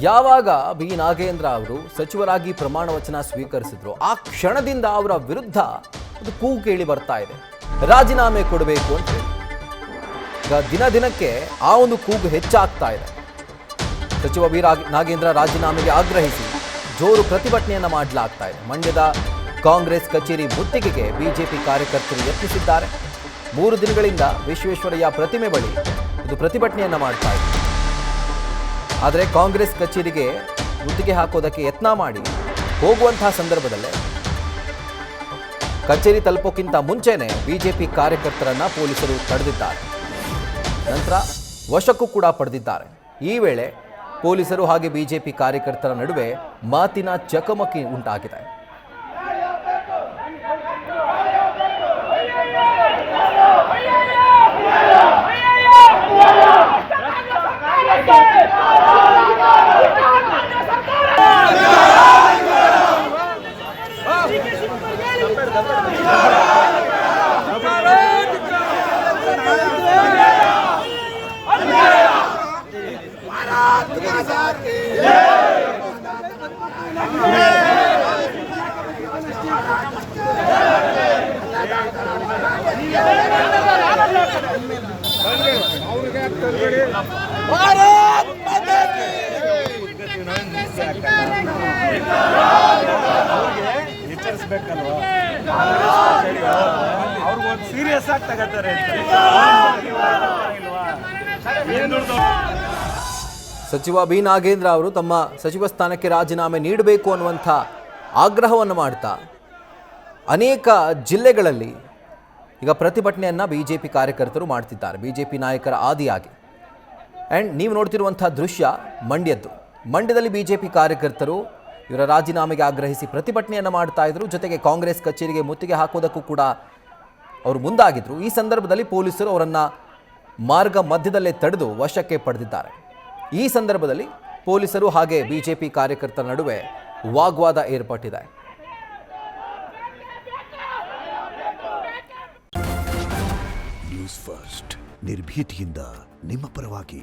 ಯಾವಾಗ ಬಿ ನಾಗೇಂದ್ರ ಅವರು ಸಚಿವರಾಗಿ ಪ್ರಮಾಣ ವಚನ ಸ್ವೀಕರಿಸಿದ್ರು ಆ ಕ್ಷಣದಿಂದ ಅವರ ವಿರುದ್ಧ ಒಂದು ಕೂಗು ಕೇಳಿ ಬರ್ತಾ ಇದೆ, ರಾಜೀನಾಮೆ ಕೊಡಬೇಕು ಅಂತ ಹೇಳಿ. ಈಗ ದಿನ ದಿನಕ್ಕೆ ಆ ಒಂದು ಕೂಗು ಹೆಚ್ಚಾಗ್ತಾ ಇದೆ. ಸಚಿವ ಬಿ ನಾಗೇಂದ್ರ ರಾಜೀನಾಮೆಗೆ ಆಗ್ರಹಿಸಿ ಜೋರು ಪ್ರತಿಭಟನೆಯನ್ನ ಮಾಡಲಾಗ್ತಾ ಇದೆ. ಮಂಡ್ಯದ ಕಾಂಗ್ರೆಸ್ ಕಚೇರಿ ಮುತ್ತಿಗೆಗೆ ಬಿಜೆಪಿ ಕಾರ್ಯಕರ್ತರು ಯತ್ನಿಸಿದ್ದಾರೆ. 3 ದಿನಗಳಿಂದ ವಿಶ್ವೇಶ್ವರಯ್ಯ ಪ್ರತಿಮೆ ಬಳಿ ಇದು ಪ್ರತಿಭಟನೆಯನ್ನ ಮಾಡ್ತಾ ಇದೆ. ಆದರೆ ಕಾಂಗ್ರೆಸ್ ಕಚೇರಿಗೆ ಮುತ್ತಿಗೆ ಹಾಕೋದಕ್ಕೆ ಯತ್ನ ಮಾಡಿ ಹೋಗುವಂತಹ ಸಂದರ್ಭದಲ್ಲೇ ಕಚೇರಿ ತಲುಪೋಕ್ಕಿಂತ ಮುಂಚೆನೆ ಬಿಜೆಪಿ ಕಾರ್ಯಕರ್ತರನ್ನ ಪೊಲೀಸರು ತಡೆದಿದ್ದಾರೆ. ನಂತರ ವಶಕ್ಕೂ ಕೂಡ ಪಡೆದಿದ್ದಾರೆ. ಈ ವೇಳೆ ಪೊಲೀಸರು ಹಾಗೆ ಬಿಜೆಪಿ ಕಾರ್ಯಕರ್ತರ ನಡುವೆ ಮಾತಿನ ಚಕಮಕಿ ಉಂಟಾಗಿದೆ. ಸೀರಿಯಸ್ ಆಗಿ ತಗೋತಾರೆ. ಸಚಿವ ಬಿ ನಾಗೇಂದ್ರ ಅವರು ತಮ್ಮ ಸಚಿವ ಸ್ಥಾನಕ್ಕೆ ರಾಜೀನಾಮೆ ನೀಡಬೇಕು ಅನ್ನುವಂಥ ಆಗ್ರಹವನ್ನು ಮಾಡ್ತಾ ಅನೇಕ ಜಿಲ್ಲೆಗಳಲ್ಲಿ ಈಗ ಪ್ರತಿಭಟನೆಯನ್ನು ಬಿಜೆಪಿ ಕಾರ್ಯಕರ್ತರು ಮಾಡ್ತಿದ್ದಾರೆ, ಬಿಜೆಪಿ ನಾಯಕರ ಆದಿಯಾಗಿ. ಆ್ಯಂಡ್ ನೀವು ನೋಡ್ತಿರುವಂಥ ದೃಶ್ಯ ಮಂಡ್ಯದಲ್ಲಿ ಬಿಜೆಪಿ ಕಾರ್ಯಕರ್ತರು ಇವರ ರಾಜೀನಾಮೆಗೆ ಆಗ್ರಹಿಸಿ ಪ್ರತಿಭಟನೆಯನ್ನು ಮಾಡ್ತಾ ಇದ್ರು. ಜೊತೆಗೆ ಕಾಂಗ್ರೆಸ್ ಕಚೇರಿಗೆ ಮುತ್ತಿಗೆ ಹಾಕೋದಕ್ಕೂ ಕೂಡ ಅವರು ಮುಂದಾಗಿದ್ರು. ಈ ಸಂದರ್ಭದಲ್ಲಿ ಪೊಲೀಸರು ಅವರನ್ನು ಮಾರ್ಗ ಮಧ್ಯದಲ್ಲೇ ತಡೆದು ವಶಕ್ಕೆ ಪಡೆದಿದ್ದಾರೆ. ಈ ಸಂದರ್ಭದಲ್ಲಿ ಪೊಲೀಸರು ಹಾಗೆ ಬಿಜೆಪಿ ಕಾರ್ಯಕರ್ತರ ನಡುವೆ ವಾಗ್ವಾದ ಏರ್ಪಟ್ಟಿದೆ. ನ್ಯೂಸ್ ಫಸ್ಟ್ ನಿರ್ಭೀತಿಯಿಂದ ನಿಮ್ಮ ಪರವಾಗಿ.